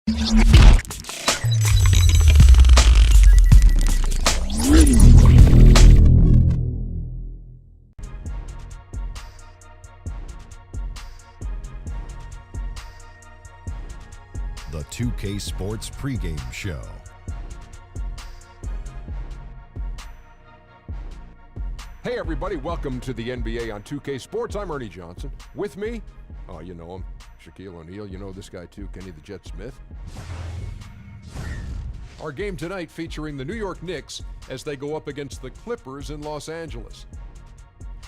The 2K Sports pregame show. Hey everybody, welcome to the NBA on 2K Sports. I'm Ernie Johnson. With me, oh you know him, Shaquille O'Neal. You know this guy too, Kenny the Jet Smith. Our game tonight featuring the New York Knicks as they go up against the Clippers in Los Angeles.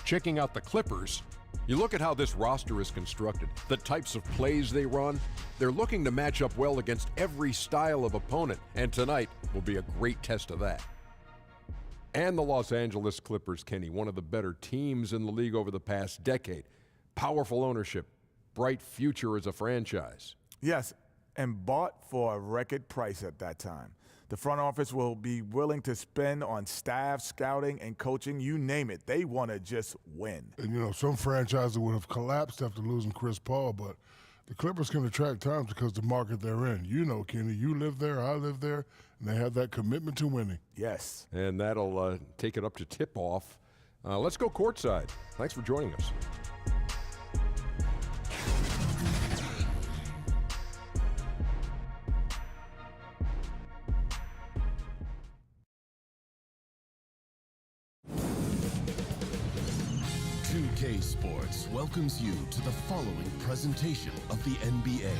Checking out the Clippers, you look at how this roster is constructed, the types of plays they run. They're looking to match up well against every style of opponent, and tonight will be a great test of that. And the Los Angeles Clippers, Kenny, one of the better teams in the league over the past decade. Powerful ownership, bright future as a franchise. Yes, and bought for a record price at that time. The front office will be willing to spend on staff, scouting, and coaching. You name it. They want to just win. And, you know, some franchises would have collapsed after losing Chris Paul, but the Clippers can attract times because the market they're in. You know, Kenny, you live there, I live there, and they have that commitment to winning. Yes. And that'll take it up to tip-off. Let's go courtside. Thanks for joining us. Sports welcomes you to the following presentation of the NBA.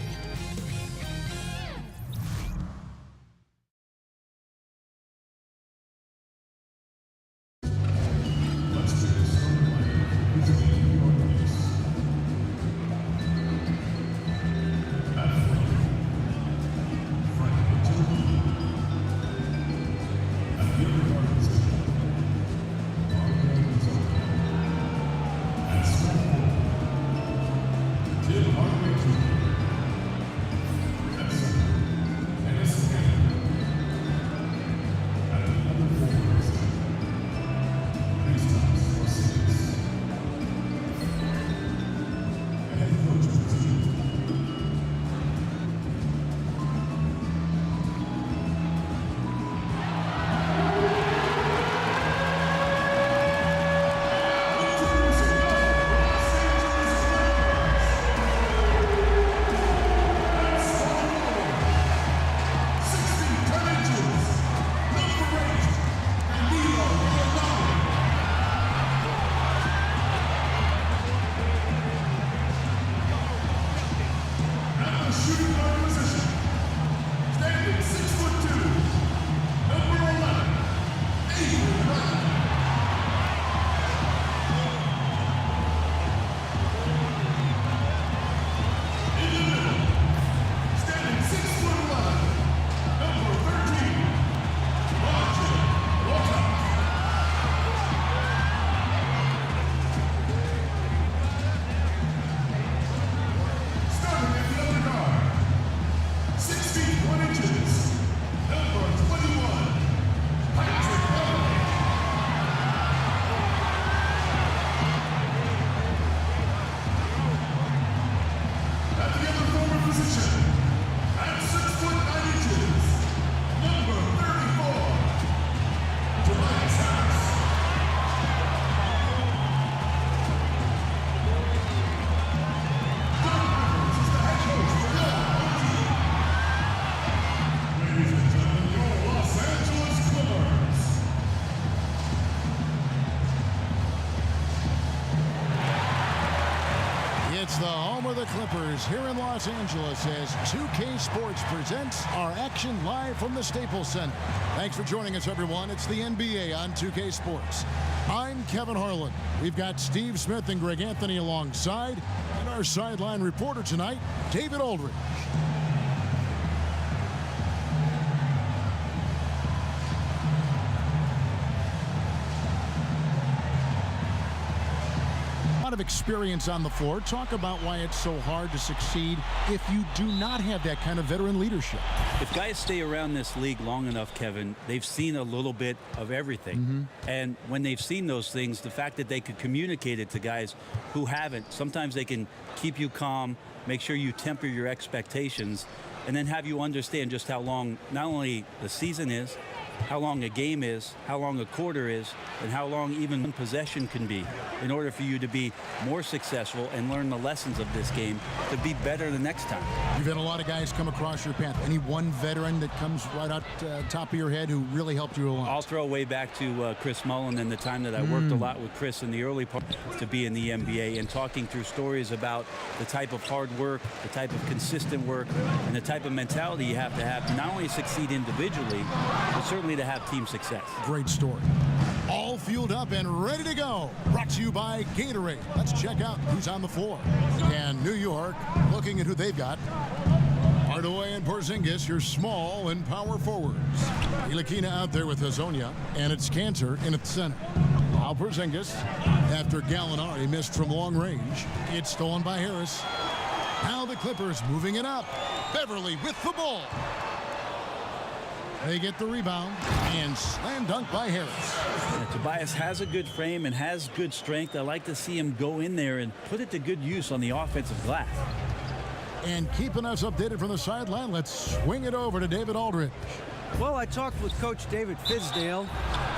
Clippers here in Los Angeles as 2K Sports presents our action live from the Staples Center. Thanks for joining us, everyone. It's the NBA on 2K Sports. I'm Kevin Harlan. We've got Steve Smith and Greg Anthony alongside, and our sideline reporter tonight, David Aldridge. Of experience on the floor. Talk about why it's so hard to succeed if you do not have that kind of veteran leadership. If guys stay around this league long enough, Kevin, they've seen a little bit of everything. And when they've seen those things, the fact that they could communicate it to guys who haven't, sometimes they can keep you calm, make sure you temper your expectations, and then have you understand just how long not only the season is, how long a game is, how long a quarter is, and how long even one possession can be in order for you to be more successful and learn the lessons of this game to be better the next time. You've had a lot of guys come across your path. Any one veteran that comes right out top of your head who really helped you a lot? I'll throw way back to Chris Mullin and the time that I worked a lot with Chris in the early part to be in the NBA and talking through stories about the type of hard work, the type of consistent work, and the type of mentality you have to not only succeed individually, but certainly to have team success. Great story. All fueled up and ready to go. Brought to you by Gatorade. Let's check out who's on the floor. And New York, looking at who they've got. Hardaway and Porzingis, your small and power forwards. Ntilikina out there with Hazonia, and it's Cantor in at center. Now Porzingis, after Gallinari missed from long range, it's stolen by Harris. Now the Clippers moving it up. Beverly with the ball. They get the rebound and slam dunk by Harris. Yeah, Tobias has a good frame and has good strength. I like to see him go in there and put it to good use on the offensive glass. And keeping us updated from the sideline, let's swing it over to David Aldridge. Well, I talked with Coach David Fizdale.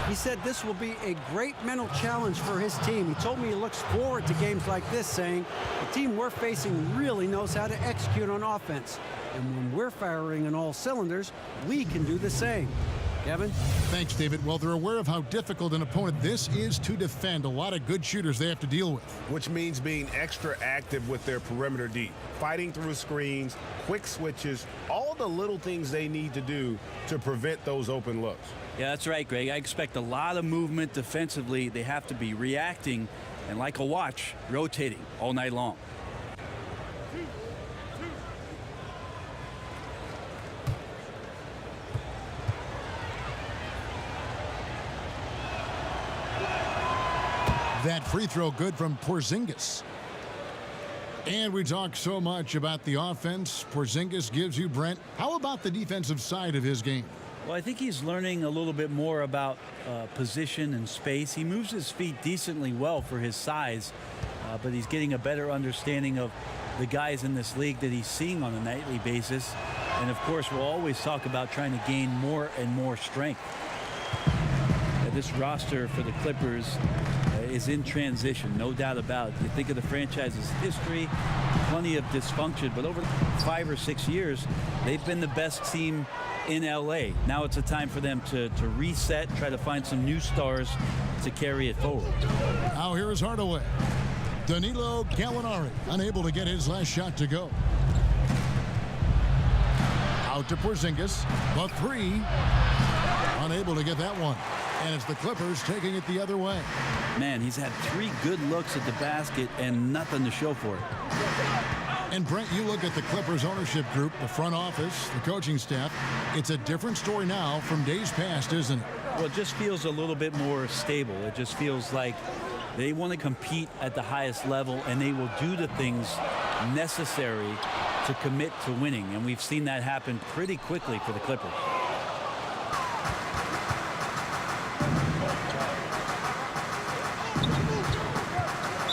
He said this will be a great mental challenge for his team. He told me he looks forward to games like this, saying the team we're facing really knows how to execute on offense. And when we're firing on all cylinders, we can do the same. Kevin? Thanks, David. Well, they're aware of how difficult an opponent this is to defend. A lot of good shooters they have to deal with. Which means being extra active with their perimeter D. Fighting through screens, quick switches, all the little things they need to do to prevent those open looks. Yeah, that's right, Greg. I expect a lot of movement defensively. They have to be reacting and, like a watch, rotating all night long. That free throw good from Porzingis. And we talk so much about the offense Porzingis gives you, Brent. How about the defensive side of his game? Well, I think he's learning a little bit more about position and space. He moves his feet decently well for his size, but he's getting a better understanding of the guys in this league that he's seeing on a nightly basis. And, of course, we'll always talk about trying to gain more and more strength. This roster for the Clippers is in transition, no doubt about it. You think of the franchise's history, plenty of dysfunction, but over 5 or 6 years, they've been the best team in LA. Now it's a time for them to reset, try to find some new stars to carry it forward. Now here is Hardaway. Danilo Gallinari unable to get his last shot to go. Out to Porzingis, the three, unable to get that one. And it's the Clippers taking it the other way. Man, he's had 3 good looks at the basket and nothing to show for it. And Brent, you look at the Clippers ownership group, the front office, the coaching staff. It's a different story now from days past, isn't it? Well, it just feels a little bit more stable. It just feels like they want to compete at the highest level, and they will do the things necessary to commit to winning. And we've seen that happen pretty quickly for the Clippers.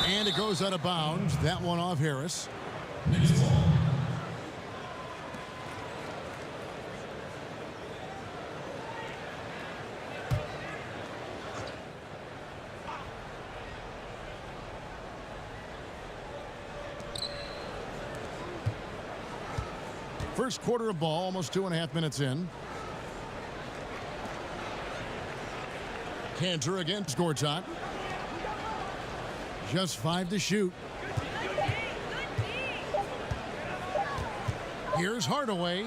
And it goes out of bounds. That one off Harris. First quarter of ball, almost 2.5 minutes in. Cantor against Gortat. Just 5 to shoot. Here's Hardaway.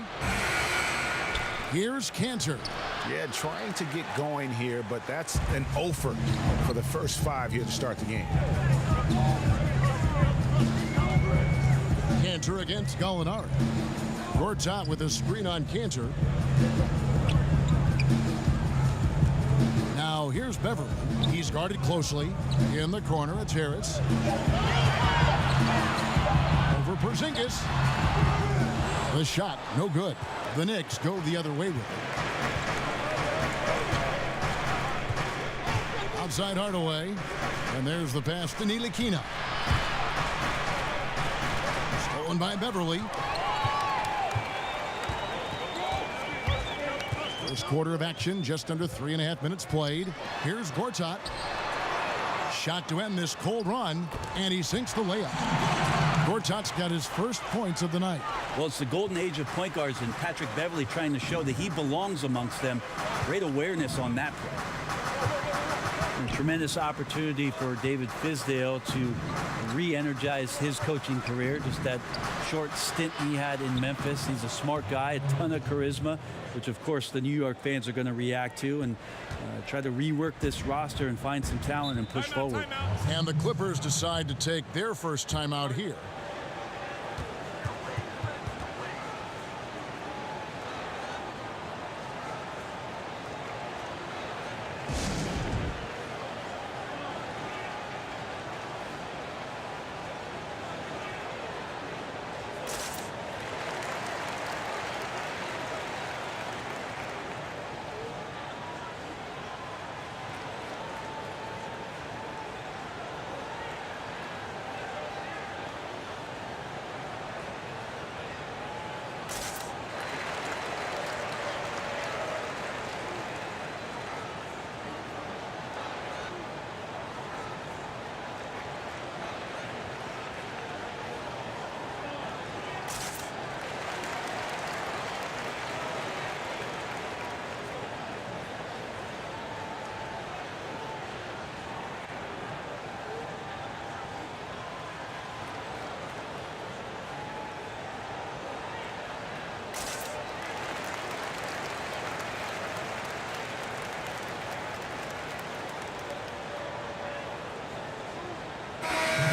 Here's Cantor. Yeah, trying to get going here, but that's an offer for the first 5 here to start the game. Cantor against Gallinari. Gortat with a screen on Cantor. Now here's Beverly. He's guarded closely. In the corner, it's Harris. Over Porzingis. The shot, no good. The Knicks go the other way with it. Outside Hardaway. And there's the pass to Ntilikina. Stolen by Beverly. First quarter of action, just under 3.5 minutes played. Here's Gortat. Shot to end this cold run, and he sinks the layup. Gortat's got his first points of the night. Well, it's the golden age of point guards, and Patrick Beverley trying to show that he belongs amongst them. Great awareness on that play. And a tremendous opportunity for David Fizdale to re-energize his coaching career. Just that short stint he had in Memphis. He's a smart guy, a ton of charisma, which of course the New York fans are going to react to, and try to rework this roster and find some talent and push forward. And the Clippers decide to take their first timeout here.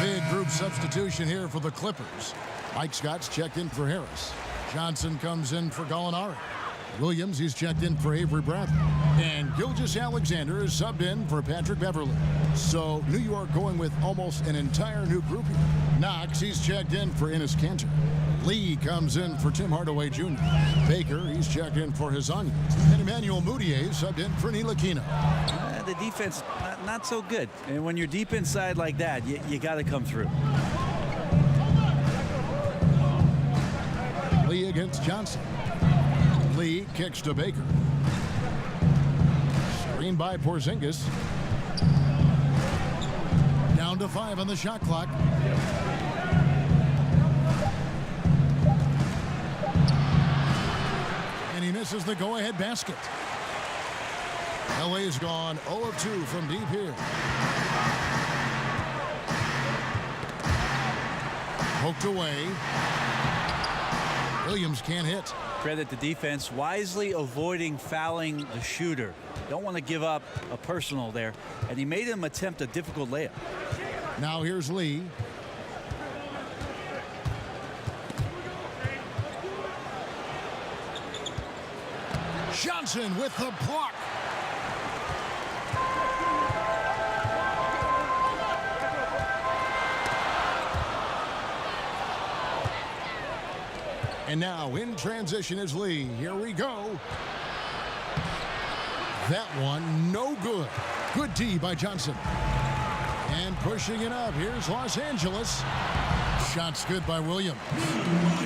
Big group substitution here for the Clippers. Mike Scott's checked in for Harris. Johnson comes in for Gallinari. Williams, he's checked in for Avery Bradley. And Gilgeous-Alexander is subbed in for Patrick Beverley. So New York going with almost an entire new group here. Knox, he's checked in for Enes Kanter. Lee comes in for Tim Hardaway Jr. Baker, he's checked in for Hezonja. And Emmanuel Mudiay subbed in for Ntilikina. The defense, not so good. And when you're deep inside like that, you got to come through. Lee against Johnson. Lee kicks to Baker. Screen by Porzingis. Down to 5 on the shot clock. And he misses the go-ahead basket. LA's gone 0 of 2 from deep here. Poked away. Williams can't hit. Credit the defense, wisely avoiding fouling the shooter. Don't want to give up a personal there. And he made him attempt a difficult layup. Now here's Lee. Johnson with the block. And now in transition is Lee. Here we go. That one no good. Good D by Johnson. And pushing it up. Here's Los Angeles. Shots good by Williams.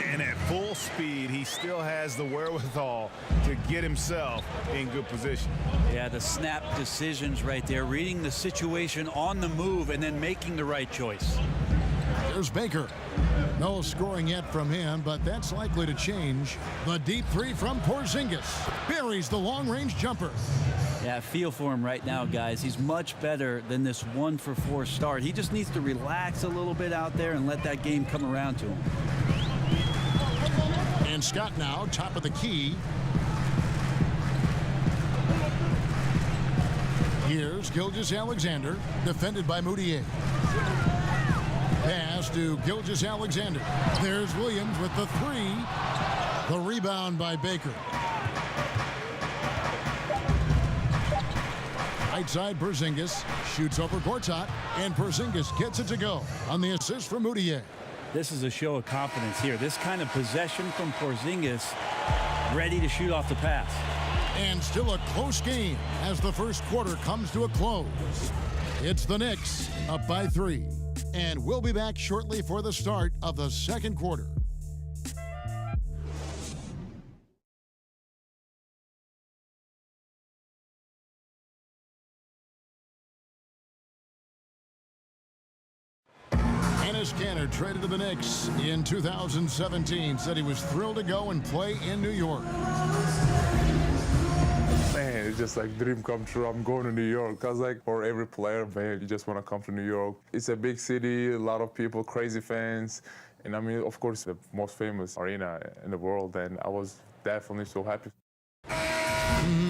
And at full speed, he still has the wherewithal to get himself in good position. Yeah, the snap decisions right there. Reading the situation on the move and then making the right choice. There's Baker. No scoring yet from him, but that's likely to change. The deep three from Porzingis. Buries the long-range jumper. Yeah, I feel for him right now, guys. He's much better than this 1-for-4 start. He just needs to relax a little bit out there and let that game come around to him. And Scott now, top of the key. Here's Gilgeous-Alexander, defended by Mudiay. Pass to Gilgeous-Alexander. There's Williams with the three. The rebound by Baker. Right side, Porzingis shoots over Gortat, and Porzingis gets it to go on the assist from Mudiay. This is a show of confidence here. This kind of possession from Porzingis, ready to shoot off the pass. And still a close game as the first quarter comes to a close. It's the Knicks up by 3. And we'll be back shortly for the start of the second quarter. Enes Kanter traded to the Knicks in 2017. Said he was thrilled to go and play in New York. Man, it's just like dream come true. I'm going to New York. Because like for every player, man, you just want to come to New York. It's a big city, a lot of people, crazy fans. And I mean, of course, the most famous arena in the world. And I was definitely so happy.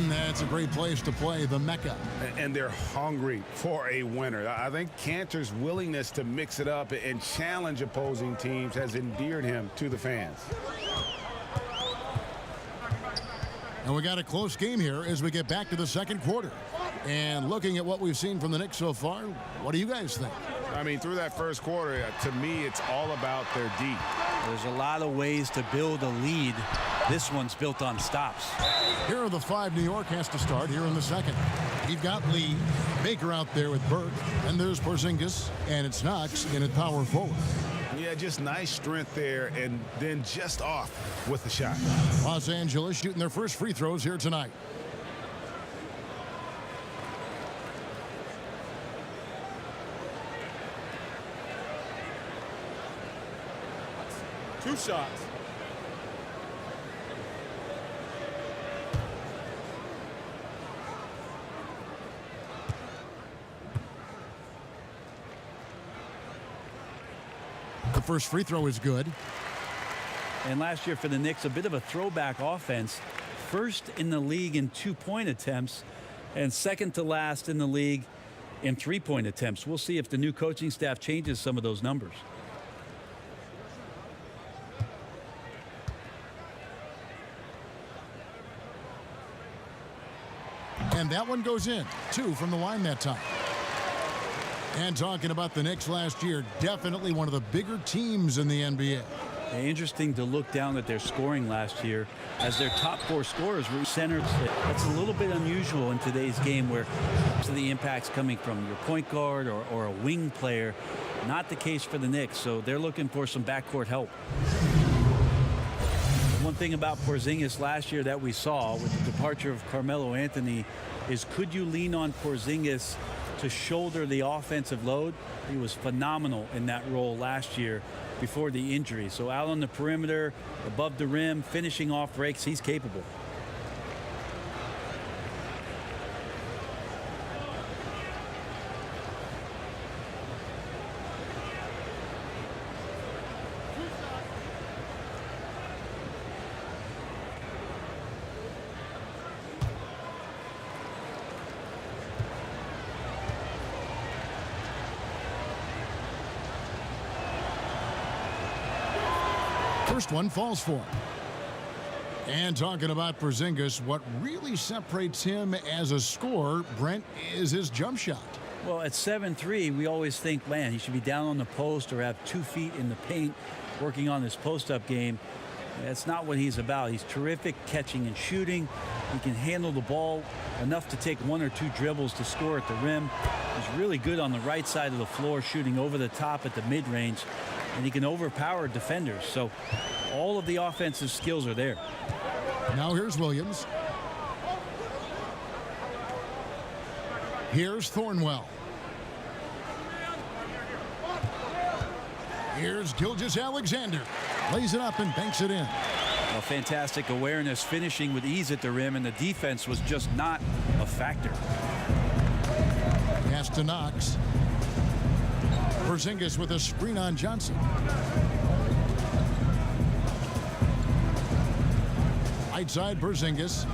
That's a great place to play, the Mecca. And they're hungry for a winner. I think Kanter's willingness to mix it up and challenge opposing teams has endeared him to the fans. And we got a close game here as we get back to the second quarter. And looking at what we've seen from the Knicks so far, what do you guys think? I mean, through that first quarter, to me, it's all about their D. There's a lot of ways to build a lead. This one's built on stops. Here are the five New York has to start here in the second. You've got Lee, Baker out there with Burke, and there's Porzingis, and it's Knox in at power forward. Yeah, just nice strength there, and then just off with the shot. Los Angeles shooting their first free throws here tonight. Two shots. The first free throw is good. And last year for the Knicks, a bit of a throwback offense. First in the league in 2-point attempts and second to last in the league in 3-point attempts. We'll see if the new coaching staff changes some of those numbers. And that one goes in. 2 from the line that time. And talking about the Knicks last year, definitely one of the bigger teams in the NBA. Interesting to look down at their scoring last year, as their top 4 scorers were centers. That's a little bit unusual in today's game, where most of the impact's coming from your point guard or a wing player. Not the case for the Knicks, so they're looking for some backcourt help. One thing about Porzingis last year that we saw with the departure of Carmelo Anthony is, could you lean on Porzingis to shoulder the offensive load? He was phenomenal in that role last year before the injury. So out on the perimeter, above the rim, finishing off breaks, he's capable. First one falls for him. And talking about Porzingis, what really separates him as a scorer, Brent, is his jump shot. Well, at 7'3", we always think, man, he should be down on the post or have 2 feet in the paint working on his post-up game. That's not what he's about. He's terrific catching and shooting. He can handle the ball enough to take 1 or 2 dribbles to score at the rim. He's really good on the right side of the floor, shooting over the top at the mid-range, and he can overpower defenders. So all of the offensive skills are there. Now here's Williams. Here's Thornwell. Here's Gilgeous-Alexander. Lays it up and banks it in. A fantastic awareness, finishing with ease at the rim, and the defense was just not a factor. Pass to Knox. Porzingis with a screen on Johnson. Right side, Porzingis.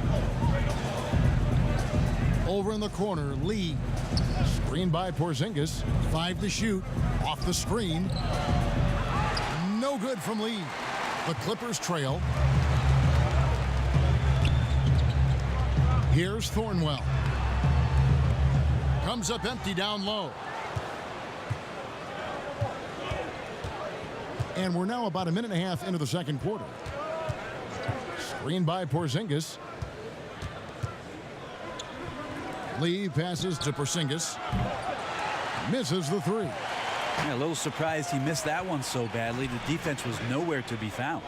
Over in the corner, Lee. Screen by Porzingis. 5 to shoot. Off the screen. No good from Lee. The Clippers trail. Here's Thornwell. Comes up empty down low. And we're now about a minute and a half into the second quarter. Screen by Porzingis. Lee passes to Porzingis. Misses the 3. Yeah, a little surprised he missed that one so badly. The defense was nowhere to be found.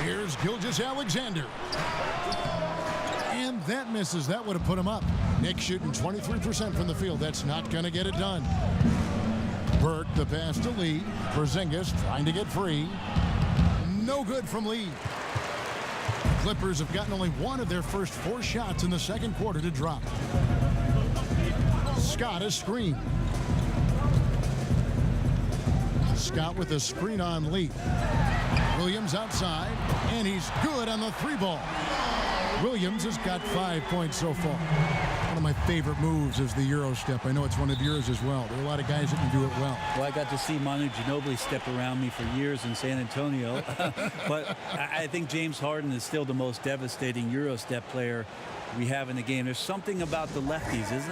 Here's Gilgeous-Alexander. And that misses. That would have put him up. Knicks shooting 23% from the field. That's not going to get it done. Burke, the pass to Lee. Porzingis trying to get free. No good from Lee. Clippers have gotten only one of their first 4 shots in the second quarter to drop. Scott a screen. Scott with a screen on Lee. Williams outside, and he's good on the 3-ball. Williams has got 5 points so far. One of my favorite moves is the Euro step. I know it's one of yours as well. There are a lot of guys that can do it well. Well, I got to see Manu Ginobili step around me for years in San Antonio. But I think James Harden is still the most devastating Euro step player we have in the game. There's something about the lefties, isn't there?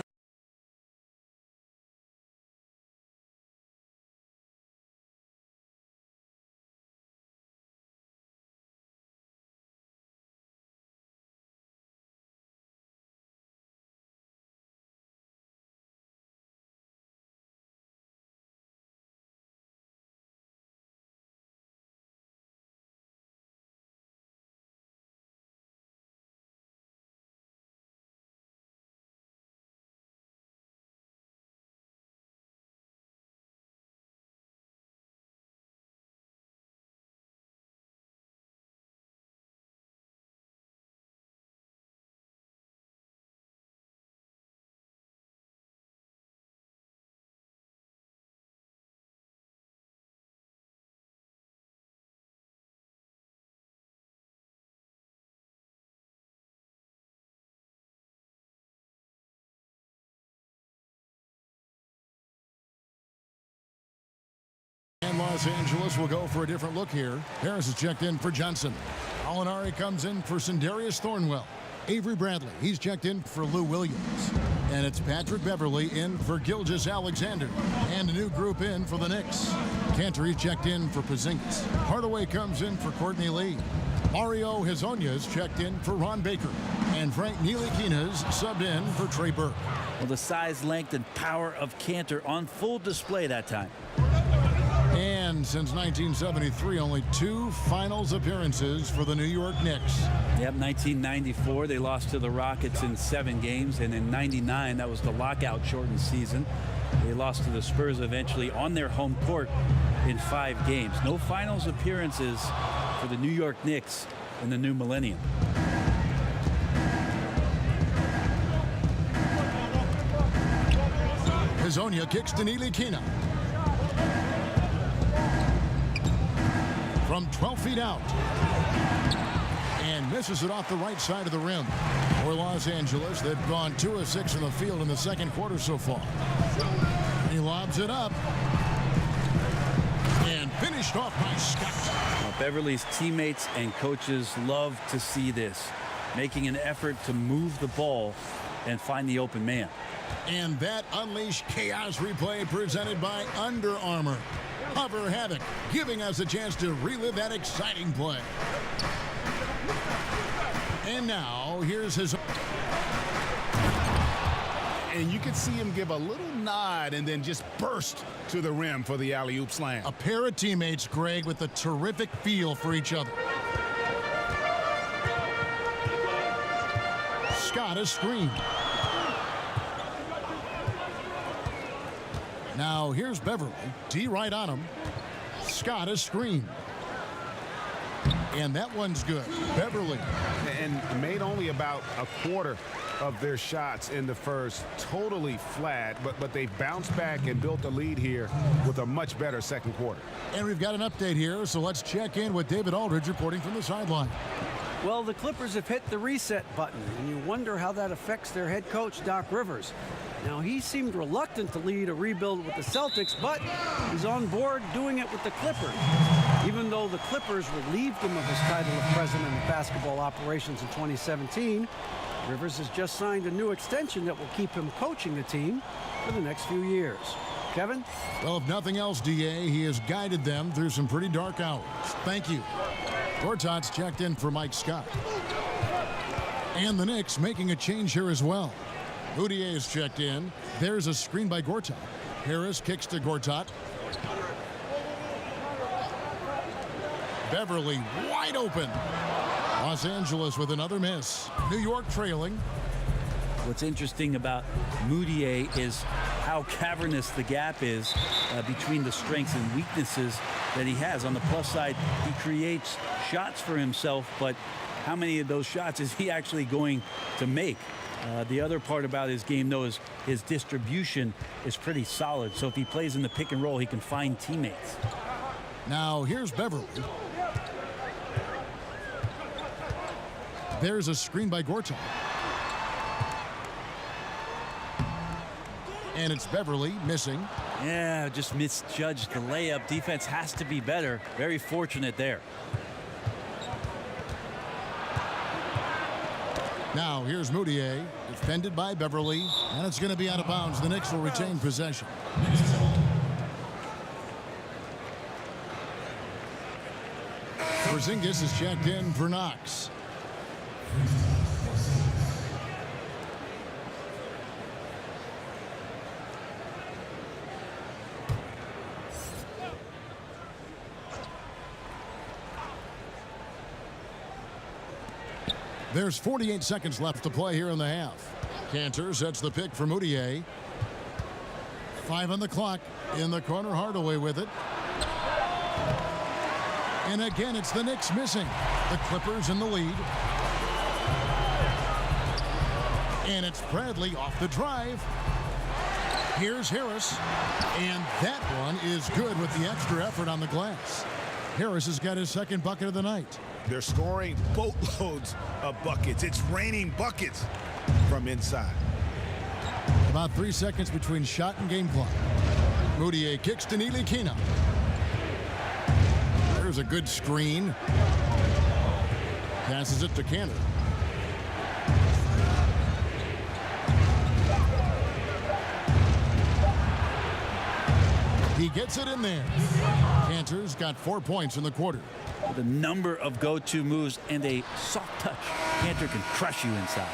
And Los Angeles will go for a different look here. Harris is checked in for Johnson. Alinari comes in for Sindarius Thornwell. Avery Bradley, he's checked in for Lou Williams. And it's Patrick Beverly in for Gilgeous Alexander. And a new group in for the Knicks. Cantor, he's checked in for Porzingis. Hardaway comes in for Courtney Lee. Mario Hezonja's checked in for Ron Baker. And Frank Ntilikina's subbed in for Trey Burke. Well, the size, length, and power of Cantor on full display that time. And since 1973, only 2 finals appearances for the New York Knicks. Yep, 1994, they lost to the Rockets in 7 games. And in 99, that was the lockout-shortened season. They lost to the Spurs eventually on their home court in 5 games. No finals appearances for the New York Knicks in the new millennium. Hezonja kicks to Ntilikina. From 12 feet out. And misses it off the right side of the rim. For Los Angeles, they've gone 2 of 6 in the field in the second quarter so far. He lobs it up. And finished off by Scott. Well, Beverly's teammates and coaches love to see this. Making an effort to move the ball and find the open man. And that unleashed chaos replay presented by Under Armour. Hover Havoc, giving us a chance to relive that exciting play. And now, here's his... And you can see him give a little nod and then just burst to the rim for the alley-oop slam. A pair of teammates, Greg, with a terrific feel for each other. Scott a screen. Now here's Beverly. D right on him. Scott a screen. And that one's good. Beverly. And made only about a quarter of their shots in the first. Totally flat, but they bounced back and built a lead here with a much better second quarter. And we've got an update here, so let's check in with David Aldridge reporting from the sideline. Well, the Clippers have hit the reset button, and you wonder how that affects their head coach, Doc Rivers. Now, he seemed reluctant to lead a rebuild with the Celtics, but he's on board doing it with the Clippers. Even though the Clippers relieved him of his title of president of basketball operations in 2017, Rivers has just signed a new extension that will keep him coaching the team for the next few years. Kevin? Well, if nothing else, DA, he has guided them through some pretty dark hours. Thank you. Gortat's checked in for Mike Scott. And the Knicks making a change here as well. Mudiay is checked in. There's a screen by Gortat. Harris kicks to Gortat. Beverly wide open. Los Angeles with another miss. New York trailing. What's interesting about Mudiay is how cavernous the gap is between the strengths and weaknesses that he has. On the plus side, he creates shots for himself, but how many of those shots is he actually going to make? The other part about his game, though, is his distribution is pretty solid. So if he plays in the pick and roll, he can find teammates. Now here's Beverly. There's a screen by Gortat. And it's Beverly missing. Yeah, just misjudged the layup. Defense has to be better. Very fortunate there. Now here's Moutier, defended by Beverly, and it's going to be out of bounds. The Knicks will retain possession. Porzingis is checked in for Knox. There's 48 seconds left to play here in the half. Cantor sets the pick for Moutier. 5 on the clock. In the corner, Hardaway with it. And again, it's the Knicks missing. The Clippers in the lead. And it's Bradley off the drive. Here's Harris. And that one is good with the extra effort on the glass. Harris has got his second bucket of the night. They're scoring boatloads of buckets. It's raining buckets from inside. About 3 seconds between shot and game clock. Moutier kicks to Ntilikina. There's a good screen. Passes it to Cantor. He gets it in there. Cantor's got 4 points in the quarter. The number of go-to moves and a soft touch. Cantor can crush you inside.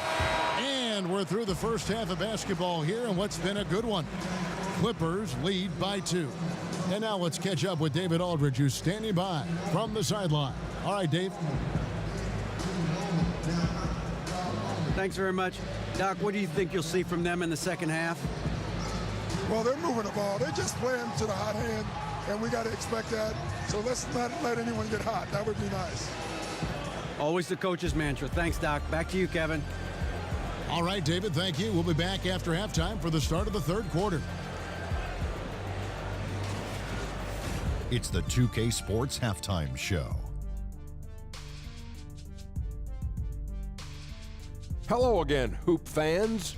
And we're through the first half of basketball here, and what's been a good one. Clippers lead by 2. And now let's catch up with David Aldridge, who's standing by from the sideline. All right, Dave. Thanks very much. Doc, what do you think you'll see from them in the second half? Well, they're moving the ball. They're just playing to the hot hand, and we got to expect that. So let's not let anyone get hot. That would be nice. Always the coach's mantra. Thanks, Doc. Back to you, Kevin. All right, David, thank you. We'll be back after halftime for the start of the third quarter. It's the 2K Sports Halftime Show. Hello again, Hoop fans.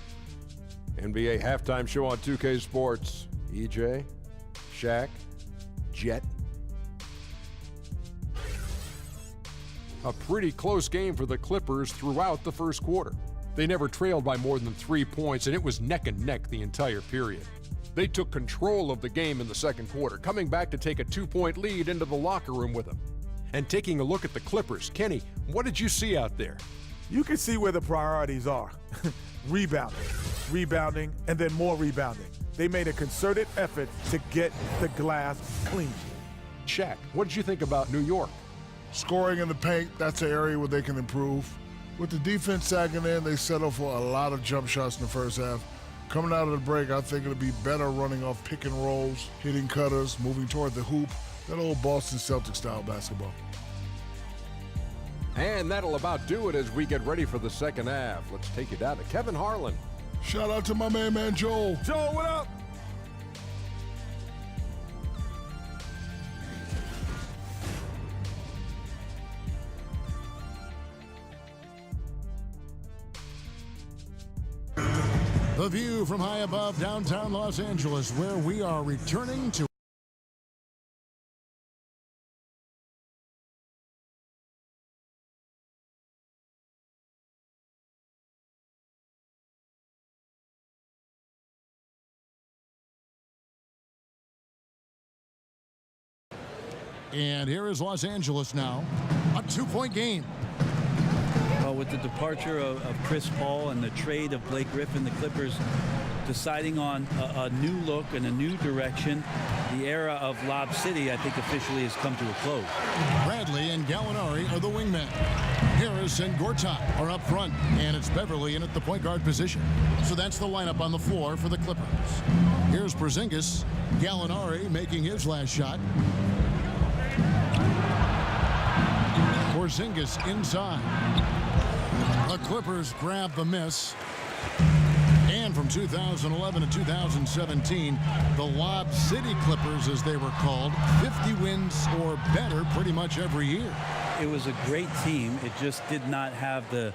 NBA Halftime Show on 2K Sports. EJ, Shaq, Jet. A pretty close game for the Clippers throughout the first quarter. They never trailed by more than 3 points, and it was neck and neck the entire period. They took control of the game in the second quarter, coming back to take a 2-point lead into the locker room with them. And taking a look at the Clippers, Kenny, what did you see out there? You can see where the priorities are. Rebounding, and then more rebounding. They made a concerted effort to get the glass clean. Shaq, what did you think about New York? Scoring in the paint, that's an area where they can improve. With the defense sagging in, they settle for a lot of jump shots in the first half. Coming out of the break, I think it'll be better running off pick and rolls, hitting cutters, moving toward the hoop. That old Boston Celtics style basketball. And that'll about do it as we get ready for the second half. Let's take you down to Kevin Harlan. Shout out to my man Joel. Joel, what up? The view from high above downtown Los Angeles, where we are returning to and here is Los Angeles now. A 2-point game. Well, with the departure of Chris Paul and the trade of Blake Griffin, the Clippers deciding on a new look and a new direction. The era of Lob City, I think, officially has come to a close. Bradley and Gallinari are the wingmen. Here Harris and Gortat are up front, and it's Beverly in at the point guard position. So that's the lineup on the floor for the Clippers. Here's Porzingis. Gallinari making his last shot. Porzingis inside. The Clippers grab the miss. And from 2011 to 2017, the Lob City Clippers, as they were called, 50 wins or better pretty much every year. It was a great team. It just did not have the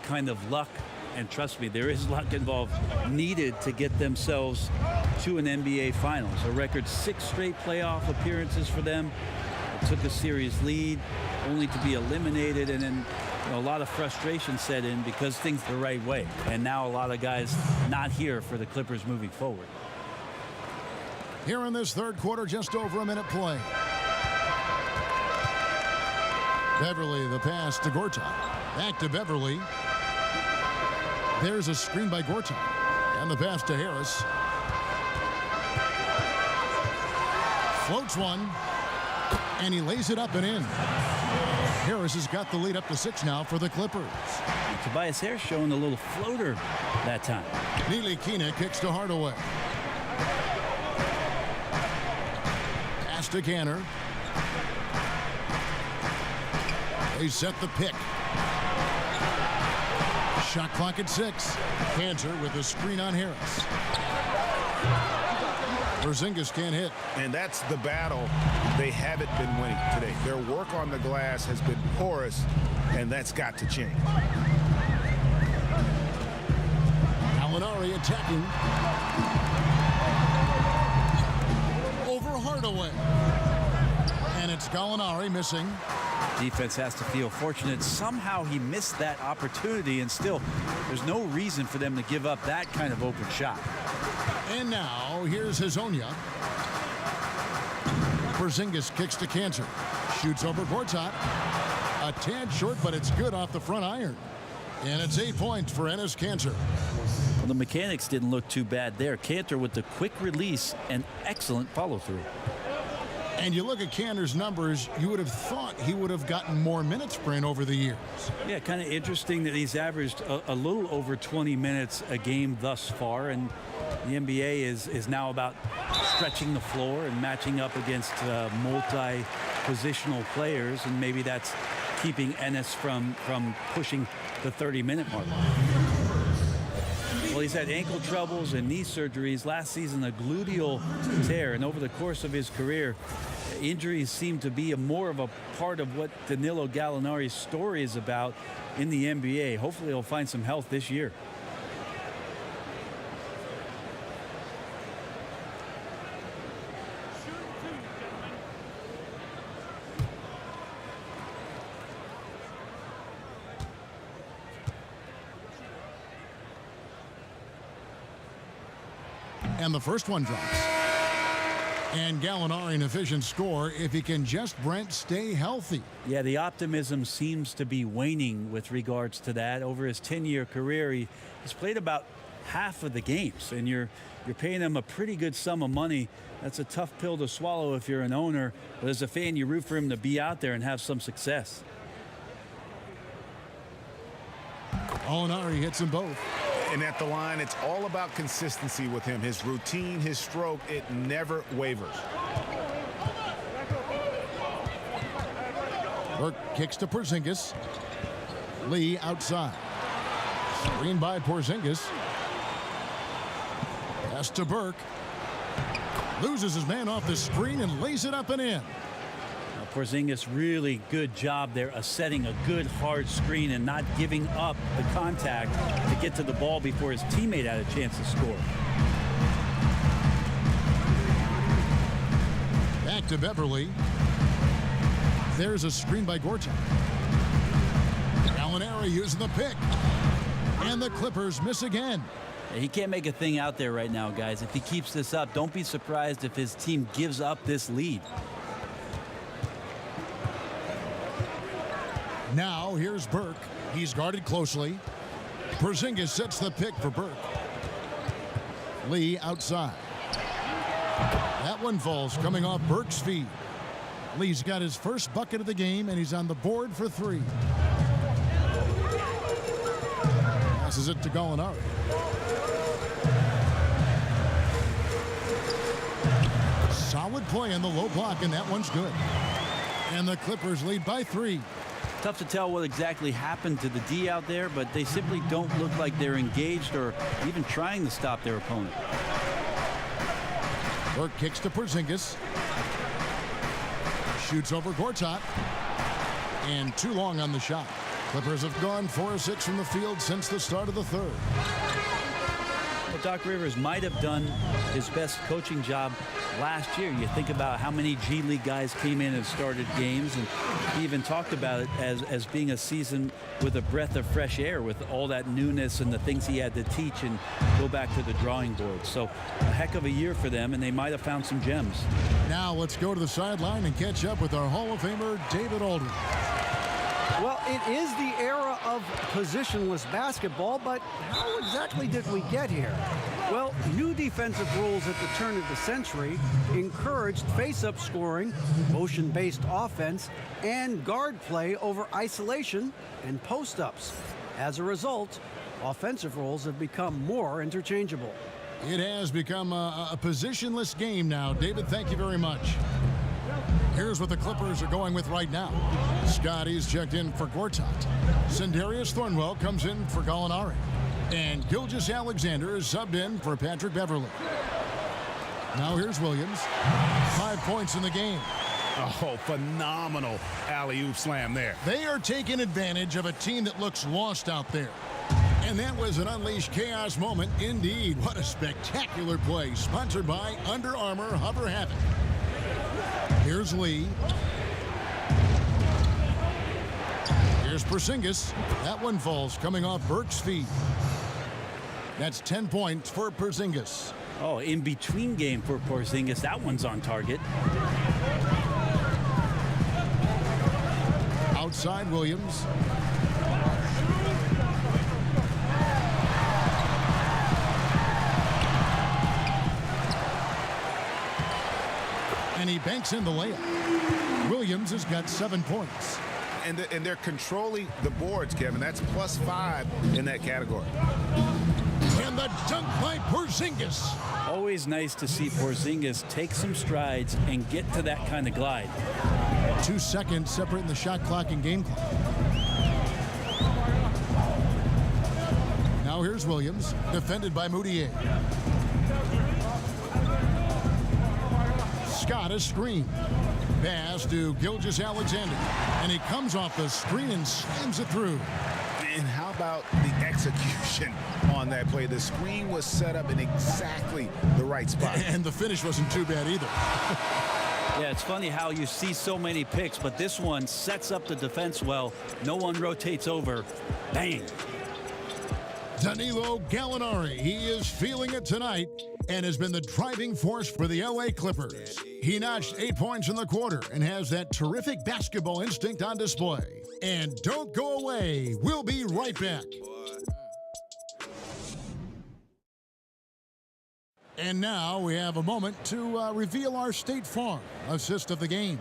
kind of luck, and trust me, there is luck involved, needed to get themselves to an NBA Finals. A record 6 straight playoff appearances for them. It took a series lead only to be eliminated, and then a lot of frustration set in because things the right way. And now a lot of guys not here for the Clippers moving forward. Here in this third quarter, just over a minute play. Beverly, the pass to Gortat. Back to Beverly. There's a screen by Gortat. And the pass to Harris. Floats one. And he lays it up and in. Harris has got the lead up to 6 now for the Clippers. Tobias Harris showing a little floater that time. Ntilikina kicks to Hardaway. Pass to Kanter. They set the pick. Shot clock at 6. Kanter with a screen on Harris. Porzingis can't hit. And that's the battle they haven't been winning today. Their work on the glass has been porous, and that's got to change. Gallinari attacking. Over Hardaway. And it's Gallinari missing. Defense has to feel fortunate. Somehow he missed that opportunity, and still there's no reason for them to give up that kind of open shot. And now here's Hezonja. Porzingis kicks to Kanter. Shoots over Gortat. A tad short, but it's good off the front iron. And it's 8 points for Enes Kanter. Well, the mechanics didn't look too bad there. Kanter with the quick release and excellent follow-through. And you look at Kanter's numbers, you would have thought he would have gotten more minutes Brent over the years. Yeah, kind of interesting that he's averaged a little over 20 minutes a game thus far, and the NBA is now about stretching the floor and matching up against multi-positional players, and maybe that's keeping Enes from pushing the 30-minute mark. Well, he's had ankle troubles and knee surgeries. Last season, a gluteal tear, and over the course of his career, injuries seem to be more of a part of what Danilo Gallinari's story is about in the NBA. Hopefully he'll find some health this year. And the first one drops. And Gallinari an efficient score if he can just, Brent, stay healthy. Yeah, the optimism seems to be waning with regards to that. Over his 10-year career, he's played about half of the games, and you're paying him a pretty good sum of money. That's a tough pill to swallow if you're an owner, but as a fan, you root for him to be out there and have some success. Gallinari hits them both. And at the line, it's all about consistency with him. His routine, his stroke, it never wavers. Burke kicks to Porzingis. Lee outside. Screen by Porzingis. Pass to Burke. Loses his man off the screen and lays it up and in. Porzingis, really good job there of setting a good hard screen and not giving up the contact to get to the ball before his teammate had a chance to score. Back to Beverly. There's a screen by Gortat. Gallinari using the pick. And the Clippers miss again. He can't make a thing out there right now, guys. If he keeps this up, don't be surprised if his team gives up this lead. Now here's Burke. He's guarded closely. Porzingis sets the pick for Burke. Lee outside. That one falls coming off Burke's feet. Lee's got his first bucket of the game, and he's on the board for 3. Passes it to Gallinari. Solid play in the low block, and that one's good. And the Clippers lead by 3. Tough to tell what exactly happened to the D out there, but they simply don't look like they're engaged or even trying to stop their opponent. Burke kicks to Porzingis. Shoots over Gortat. And too long on the shot. Clippers have gone 4 of 6 from the field since the start of the third. Well, Doc Rivers might have done his best coaching job last year. You think about how many G League guys came in and started games, and he even talked about it as being a season with a breath of fresh air, with all that newness and the things he had to teach and go back to the drawing board. So a heck of a year for them, and they might have found some gems. Now let's go to the sideline and catch up with our Hall of Famer, David Aldridge. Well, it is the era of positionless basketball, but how exactly did we get here? Well, new defensive rules at the turn of the century encouraged face-up scoring, motion-based offense, and guard play over isolation and post-ups. As a result, offensive roles have become more interchangeable. It has become a positionless game now. David, thank you very much. Here's what the Clippers are going with right now. Scotty's checked in for Gortat. Sindarius Thornwell comes in for Gallinari. And Gilgeous-Alexander is subbed in for Patrick Beverley. Now here's Williams. 5 points in the game. Oh, phenomenal alley-oop slam there. They are taking advantage of a team that looks lost out there. And that was an unleashed chaos moment indeed. What a spectacular play. Sponsored by Under Armour Hover Havoc. Here's Lee. Here's Porzingis. That one falls coming off Burke's feet. That's 10 points for Porzingis. Oh, in between game for Porzingis. That one's on target. Outside Williams. And he banks in the layup. Williams has got 7 points. And they're controlling the boards, Kevin. That's +5 in that category. And the dunk by Porzingis. Always nice to see Porzingis take some strides and get to that kind of glide. 2 seconds separating the shot clock and game clock. Now here's Williams, defended by Moutier. Scott a screen. Pass to Gilgeous-Alexander. And he comes off the screen and slams it through. And how about the execution on that play? The screen was set up in exactly the right spot. And the finish wasn't too bad either. Yeah, it's funny how you see so many picks, but this one sets up the defense well. No one rotates over. Bang. Danilo Gallinari, he is feeling it tonight and has been the driving force for the LA Clippers. He notched 8 points in the quarter and has that terrific basketball instinct on display. And don't go away. We'll be right back. And now we have a moment to reveal our State Farm assist of the game.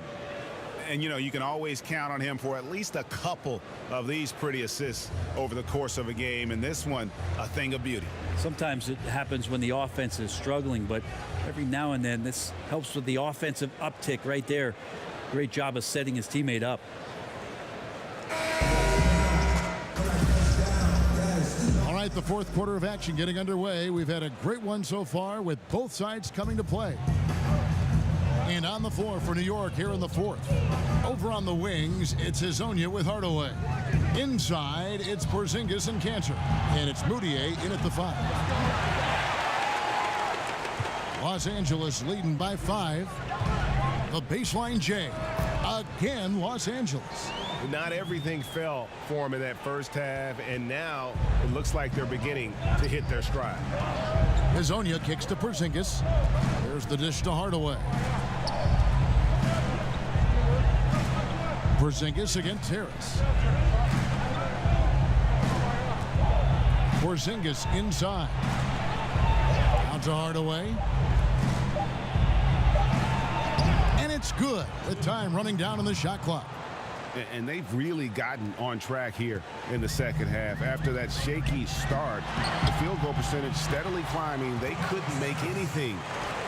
And, you know, you can always count on him for at least a couple of these pretty assists over the course of a game. And this one, a thing of beauty. Sometimes it happens when the offense is struggling, but every now and then this helps with the offensive uptick right there. Great job of setting his teammate up. All right, the fourth quarter of action getting underway. We've had a great one so far with both sides coming to play. And on the floor for New York here in the fourth. Over on the wings, it's Hezonja with Hardaway. Inside, it's Porzingis and Cantor. And it's Moutier in at the 5. Los Angeles leading by 5. The baseline J. Again, Los Angeles. Not everything fell for them in that first half, and now it looks like they're beginning to hit their stride. Hezonja kicks to Porzingis. There's the dish to Hardaway. Porzingis against Harris. Porzingis inside. Out to Hardaway. And it's good with time running down on the shot clock. And they've really gotten on track here in the second half. After that shaky start, the field goal percentage steadily climbing. They couldn't make anything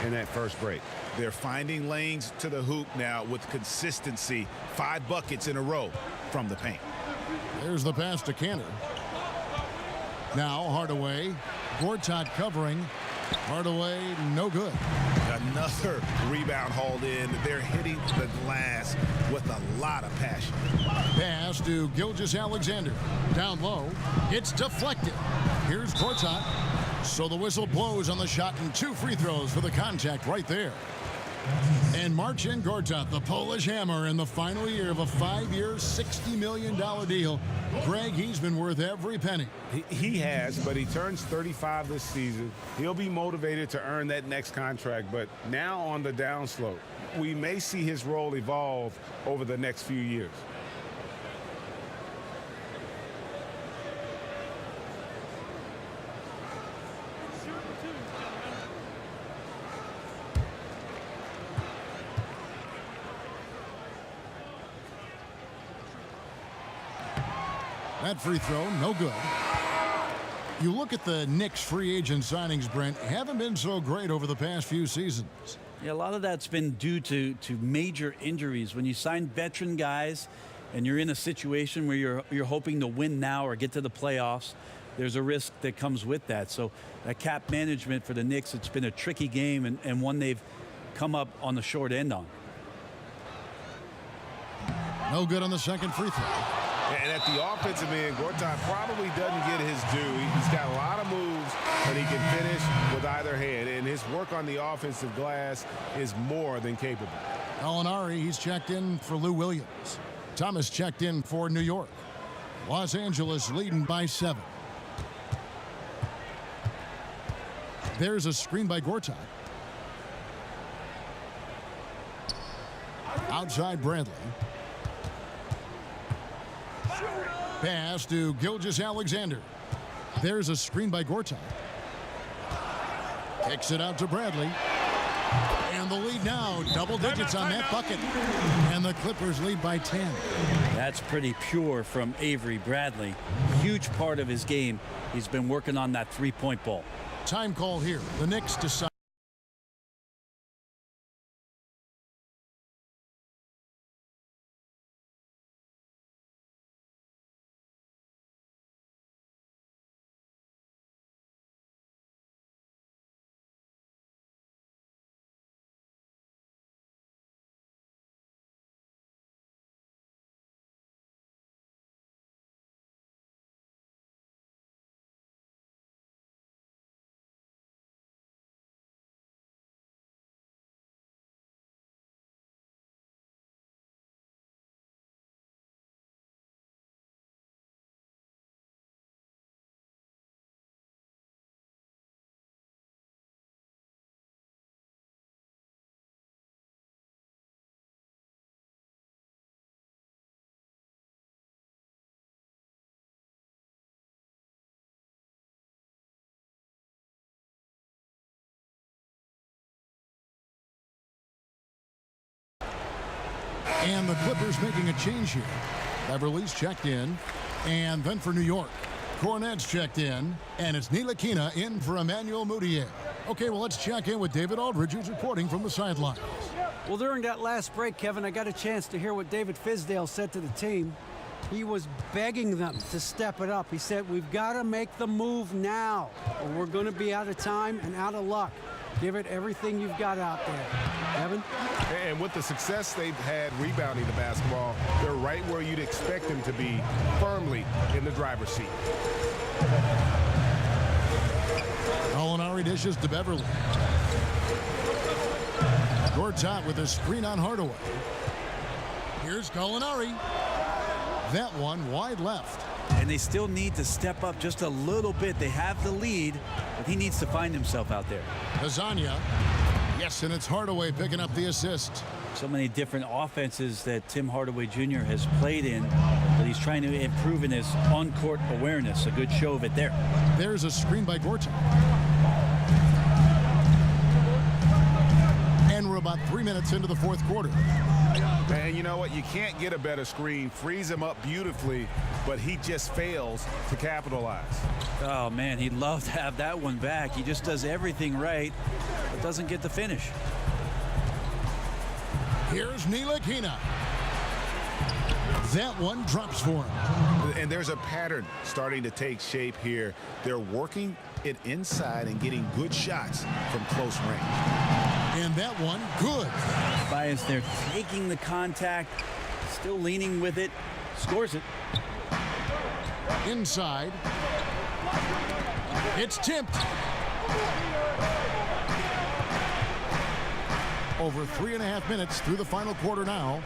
in that first break. They're finding lanes to the hoop now with consistency. 5 buckets in a row from the paint. There's the pass to Cantor. Now Hardaway. Gortat covering. Hardaway, no good. Another rebound hauled in. They're hitting the glass with a lot of passion. Pass to Gilgeous-Alexander. Down low. It's deflected. Here's Gortat. So the whistle blows on the shot and 2 free throws for the contact right there. And Marcin Gortat, the Polish Hammer, in the final year of a 5-year, $60 million deal. Greg, he's been worth every penny. He has, but he turns 35 this season. He'll be motivated to earn that next contract, but now on the downslope. We may see his role evolve over the next few years. That free throw, no good. You look at the Knicks free agent signings, Brent, haven't been so great over the past few seasons. Yeah, a lot of that's been due to major injuries. When you sign veteran guys and you're in a situation where you're hoping to win now or get to the playoffs, there's a risk that comes with that. So that cap management for the Knicks, it's been a tricky game and one they've come up on the short end on. No good on the second free throw. And at the offensive end, Gortat probably doesn't get his due. He's got a lot of moves, but he can finish with either hand. And his work on the offensive glass is more than capable. Gallinari, he's checked in for Lou Williams. Thomas checked in for New York. Los Angeles leading by 7. There's a screen by Gortat. Outside Bradley. Pass to Gilgeous-Alexander. There's a screen by Gortat. Kicks it out to Bradley. And the lead now, double digits on that bucket. And the Clippers lead by 10. That's pretty pure from Avery Bradley. Huge part of his game. He's been working on that three-point ball. Time call here. The Knicks decide. And the Clippers making a change here. Beverly's checked in. And then for New York, Cornet's checked in. And it's Ntilikina in for Emmanuel Mudiay. Okay, well, let's check in with David Aldridge, who's reporting from the sidelines. Well, during that last break, Kevin, I got a chance to hear what David Fizdale said to the team. He was begging them to step it up. He said, we've got to make the move now, or we're going to be out of time and out of luck. Give it everything you've got out there. Kevin? And with the success they've had rebounding the basketball, they're right where you'd expect them to be, firmly in the driver's seat. Gallinari dishes to Beverly. Gortat with a screen on Hardaway. Here's Gallinari. That one wide left. And they still need to step up just a little bit. They have the lead, but he needs to find himself out there. Lasagna. Yes, and it's Hardaway picking up the assist. So many different offenses that Tim Hardaway Jr. has played in, but he's trying to improve in his on-court awareness. A good show of it there. There's a screen by Gortat. And we're about 3 minutes into the fourth quarter. And you know what? You can't get a better screen. Frees him up beautifully, but he just fails to capitalize. Oh, man, he'd love to have that one back. He just does everything right, but doesn't get the finish. Here's Ntilikina. That one drops for him. And there's a pattern starting to take shape here. They're working it inside and getting good shots from close range. And that one, good. Tobias there taking the contact, still leaning with it, scores it. Inside. It's tipped. Over 3.5 minutes through the final quarter now.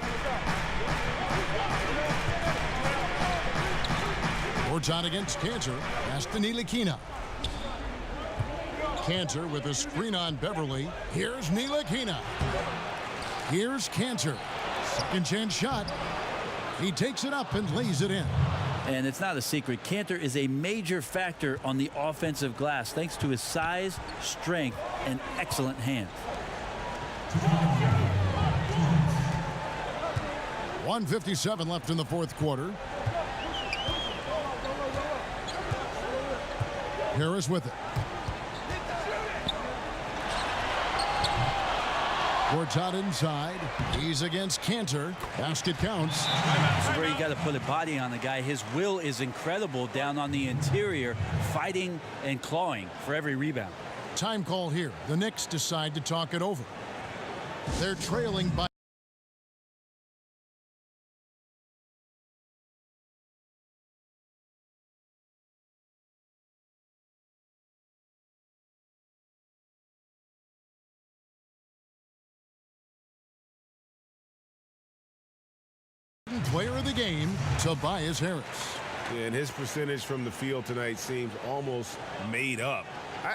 Boards on against Cantor. Pass to Ntilikina. Cantor with a screen on Beverly. Here's Ntilikina. Here's Cantor. Second chance shot. He takes it up and lays it in. And it's not a secret. Cantor is a major factor on the offensive glass thanks to his size, strength, and excellent hands. 1:57 left in the fourth quarter. Harris with it. Gortat inside. He's against Cantor. Basket counts. This is where you got to put a body on the guy. His will is incredible down on the interior, fighting and clawing for every rebound. Time call here. The Knicks decide to talk it over. They're trailing by player of the game, Tobias Harris. And his percentage from the field tonight seems almost made up.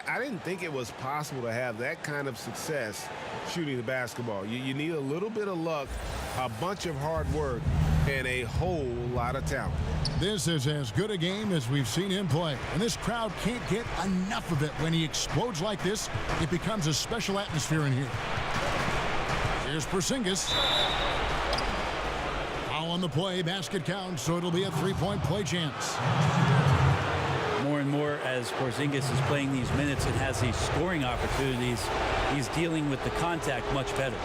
I didn't think it was possible to have that kind of success shooting the basketball. You need a little bit of luck, a bunch of hard work, and a whole lot of talent. This is as good a game as we've seen him play. And this crowd can't get enough of it. When he explodes like this, it becomes a special atmosphere in here. Here's Porzingis. Foul on the play, basket counts, so it'll be a three-point play chance. More and more as Porzingis is playing these minutes and has these scoring opportunities, he's dealing with the contact much better.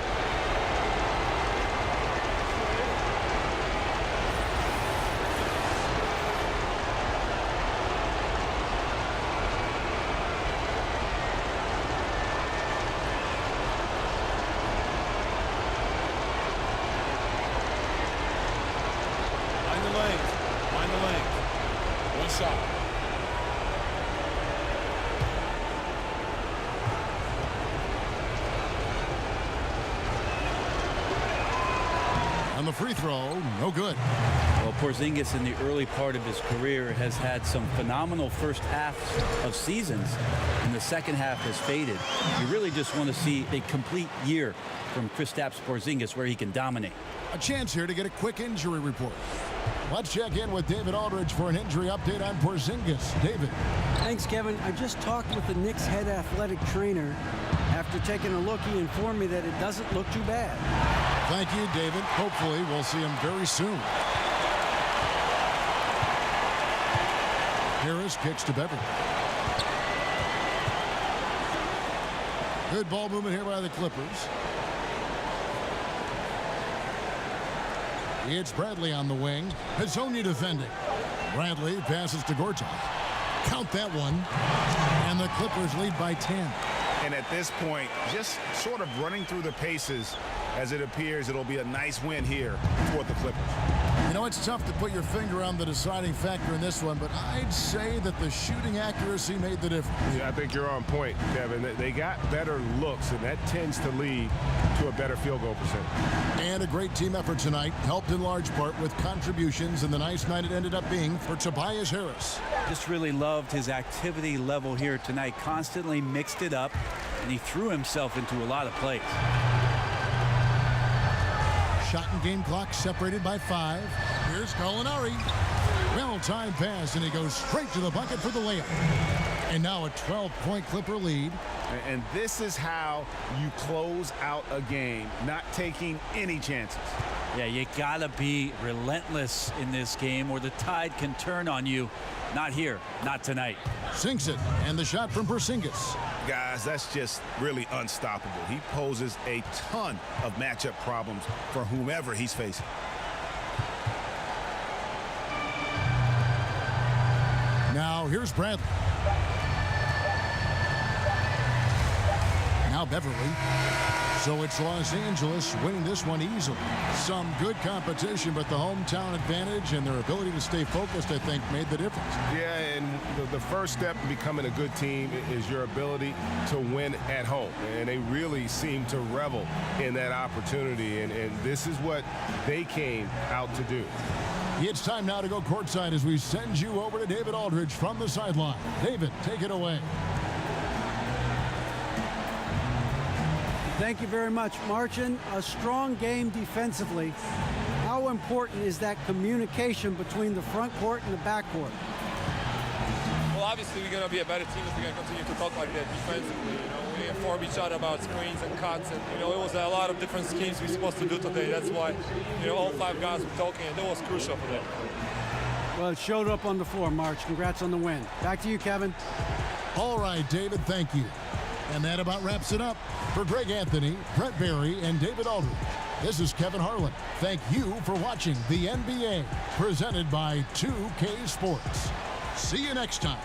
Find the lane. One shot. On the free throw, no good. Well, Porzingis in the early part of his career has had some phenomenal first halves of seasons. In the second half has faded. You really just want to see a complete year from Kristaps Porzingis where he can dominate. A chance here to get a quick injury report. Let's check in with David Aldridge for an injury update on Porzingis. David. Thanks, Kevin. I just talked with the Knicks head athletic trainer. After taking a look, he informed me that it doesn't look too bad. Thank you, David. Hopefully, we'll see him very soon. Harris kicks to Beverly. Good ball movement here by the Clippers. It's Bradley on the wing. Hezonja defending. Bradley passes to Gortat. Count that one. And the Clippers lead by 10. And at this point, just sort of running through the paces, as it appears it'll be a nice win here for the Clippers. You know, it's tough to put your finger on the deciding factor in this one, but I'd say that the shooting accuracy made the difference. Yeah, I think you're on point, Kevin. They got better looks, and that tends to lead to a better field goal percentage. And a great team effort tonight, helped in large part with contributions, and the nice night it ended up being for Tobias Harris. Just really loved his activity level here tonight. Constantly mixed it up, and he threw himself into a lot of plays. Shot and game clock separated by 5. Here's Gallinari. Well-timed pass, and he goes straight to the bucket for the layup. And now a 12-point Clipper lead. And this is how you close out a game, not taking any chances. Yeah, you gotta be relentless in this game or the tide can turn on you. Not here, not tonight. Sinks it, and the shot from Porzingis. Guys, that's just really unstoppable. He poses a ton of matchup problems for whomever he's facing. Now here's Bradley. Now Beverly. So it's Los Angeles winning this one easily. Some good competition, but the hometown advantage and their ability to stay focused, I think, made the difference. Yeah, and the first step in becoming a good team is your ability to win at home. And they really seem to revel in that opportunity. And this is what they came out to do. It's time now to go courtside as we send you over to David Aldridge from the sideline. David, take it away. Thank you very much, Marcin. A strong game defensively. How important is that communication between the front court and the back court? Well, obviously we're going to be a better team if we're going to continue to talk like that defensively. You know, we inform each other about screens and cuts, and it was a lot of different schemes we're supposed to do today. That's why, all 5 guys were talking, and that was crucial for them. Well, it showed up on the floor, March. Congrats on the win. Back to you, Kevin. All right, David, thank you. And that about wraps it up. For Greg Anthony, Brett Barry, and David Aldridge, this is Kevin Harlan. Thank you for watching the NBA, presented by 2K Sports. See you next time.